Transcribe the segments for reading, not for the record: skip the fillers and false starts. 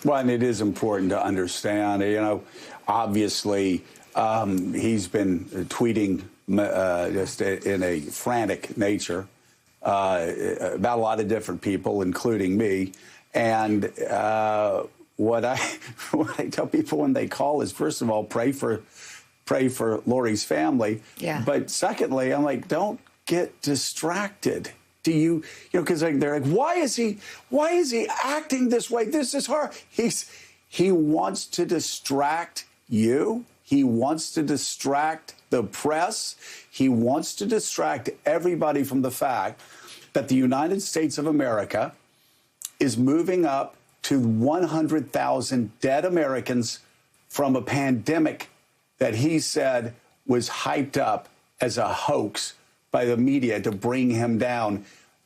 Well, and it is important to understand, obviously he's been tweeting just in a frantic nature about a lot of different people, including me. And what I tell people when they call is, first of all, pray for Lori's family. Yeah. But secondly, I'm like, don't get distracted. Because they're like, why is he acting this way? This is hard. He wants to distract you. He wants to distract the press. He wants to distract everybody from the fact that the United States of America is moving up to 100,000 dead Americans from a pandemic that he said was hyped up as a hoax by the media to bring him down,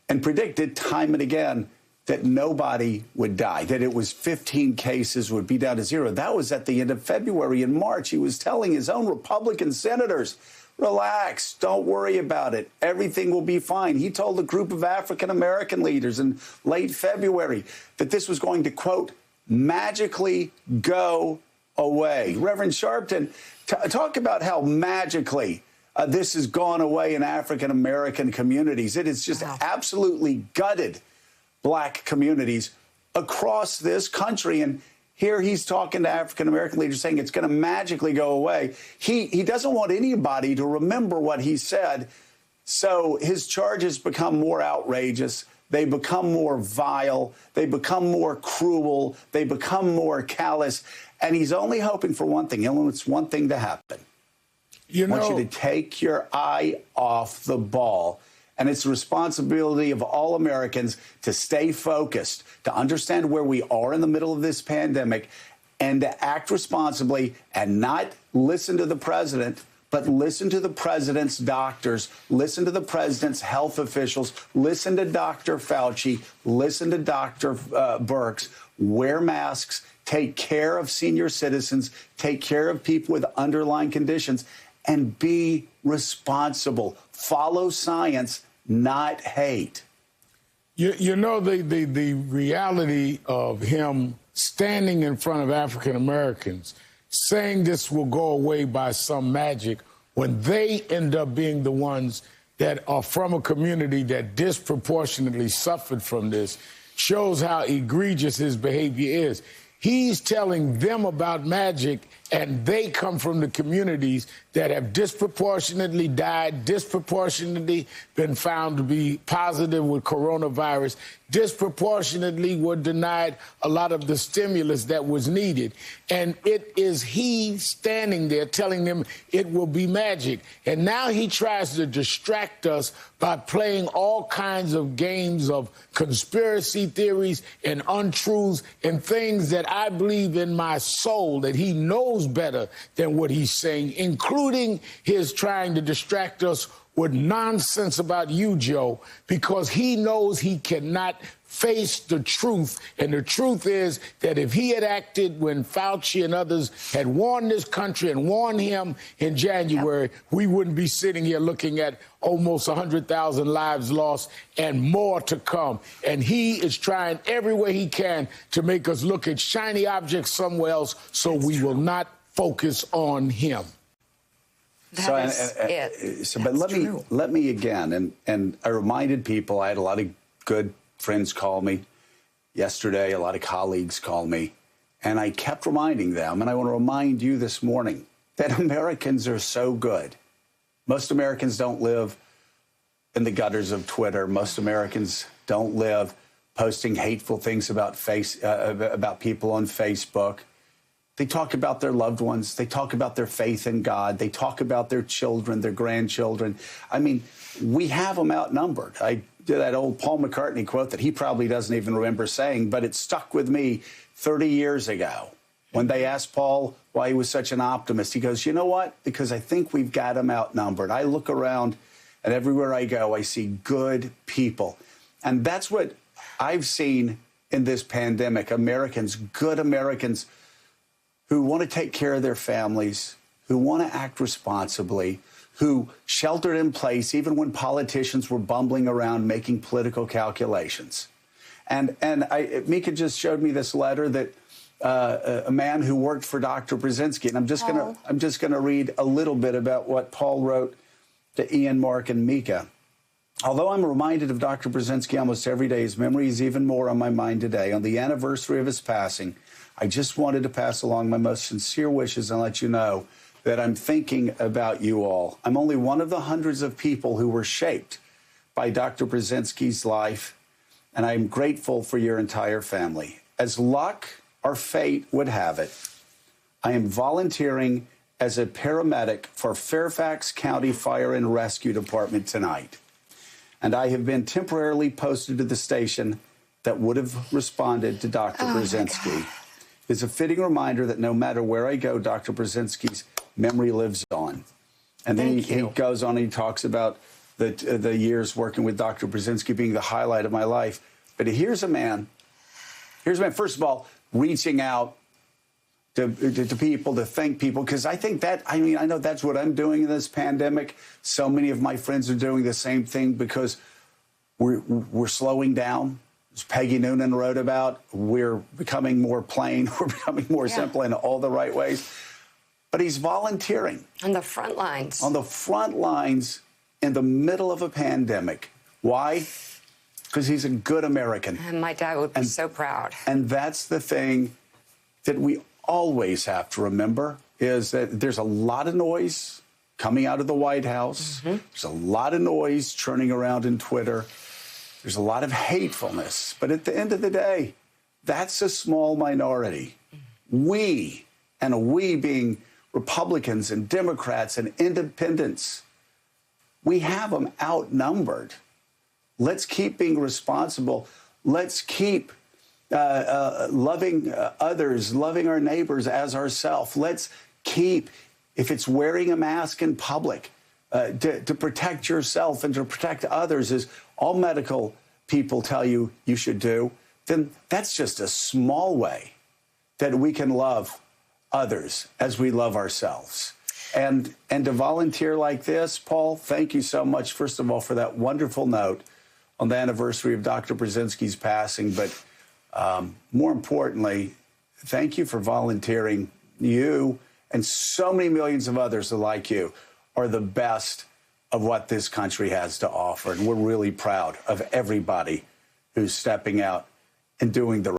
and predicted time and again that nobody would die, that it was 15 cases would be down to zero. That was at the end of February. In March, he was telling his own Republican senators, relax, don't worry about it. Everything will be fine. He told a group of African-American leaders in late February that this was going to, quote, magically go away. Reverend Sharpton, talk about how magically this has gone away in African-American communities. It has just absolutely gutted black communities across this country. And here he's talking to African-American leaders saying it's going to magically go away. He doesn't want anybody to remember what he said. So his charges become more outrageous. They become more vile. They become more cruel. They become more callous. And he's only hoping for one thing. He only wants one thing to happen. I want you to take your eye off the ball. And it's the responsibility of all Americans to stay focused, to understand where we are in the middle of this pandemic, and to act responsibly and not listen to the president, but listen to the president's doctors, listen to the president's health officials, listen to Dr. Fauci, listen to Dr. Birx, wear masks, take care of senior citizens, take care of people with underlying conditions, and be responsible. Follow science, not hate. The reality of him standing in front of African Americans, saying this will go away by some magic, when they end up being the ones that are from a community that disproportionately suffered from this, shows how egregious his behavior is. He's telling them about magic, and they come from the communities that have disproportionately died, disproportionately been found to be positive with coronavirus, disproportionately were denied a lot of the stimulus that was needed. And it is he standing there telling them it will be magic. And now he tries to distract us by playing all kinds of games of conspiracy theories and untruths and things that I believe in my soul that he knows better than what he's saying, including his trying to distract us with nonsense about you, Joe, because he knows he cannot face the truth. And the truth is that if he had acted when Fauci and others had warned this country and warned him in January, we wouldn't be sitting here looking at almost 100,000 lives lost and more to come. And he is trying every way he can to make us look at shiny objects somewhere else so we will not focus on him. But let me again, and I reminded people, I had a lot of good friends call me yesterday, a lot of colleagues call me, and I kept reminding them, and I want to remind you this morning, that Americans are so good. Most Americans don't live in the gutters of Twitter. Most Americans don't live posting hateful things about people on Facebook. They talk about their loved ones. They talk about their faith in God. They talk about their children, their grandchildren. I mean, we have them outnumbered. I did that old Paul McCartney quote that he probably doesn't even remember saying, but it stuck with me 30 years ago when they asked Paul why he was such an optimist. He goes, you know what? Because I think we've got them outnumbered. I look around and everywhere I go, I see good people. And that's what I've seen in this pandemic. Americans, good Americans, who want to take care of their families, who want to act responsibly, who sheltered in place even when politicians were bumbling around making political calculations. And Mika just showed me this letter that a man who worked for Dr. Brzezinski. And I'm just gonna read a little bit about what Paul wrote to Ian, Mark, and Mika. Although I'm reminded of Dr. Brzezinski almost every day, his memory is even more on my mind today. On the anniversary of his passing, I just wanted to pass along my most sincere wishes and let you know that I'm thinking about you all. I'm only one of the hundreds of people who were shaped by Dr. Brzezinski's life, and I'm grateful for your entire family. As luck or fate would have it, I am volunteering as a paramedic for Fairfax County Fire and Rescue Department tonight. And I have been temporarily posted to the station that would have responded to Dr. Brzezinski. It's a fitting reminder that no matter where I go, Dr. Brzezinski's memory lives on. And then he goes on and he talks about the years working with Dr. Brzezinski being the highlight of my life. But here's a man, first of all, reaching out to people, to thank people, because I think that, I know that's what I'm doing in this pandemic. So many of my friends are doing the same thing because we're slowing down. As Peggy Noonan wrote about, we're becoming more plain, we're becoming more simple in all the right ways. But he's volunteering. On the front lines. On the front lines in the middle of a pandemic. Why? Because he's a good American. And my dad would be so proud. And that's the thing that we always have to remember, is that there's a lot of noise coming out of the White House. There's a lot of noise churning around in Twitter. There's a lot of hatefulness. But at the end of the day, that's a small minority. We, and we being Republicans and Democrats and independents, we have them outnumbered. Let's keep being responsible. Let's keep loving others, loving our neighbors as ourselves. Let's keep, if it's wearing a mask in public, to protect yourself and to protect others, as all medical people tell you you should do, then that's just a small way that we can love others as we love ourselves. And to volunteer like this, Paul, thank you so much, first of all, for that wonderful note on the anniversary of Dr. Brzezinski's passing. But more importantly, thank you for volunteering. You and so many millions of others like you are the best of what this country has to offer. And we're really proud of everybody who's stepping out and doing the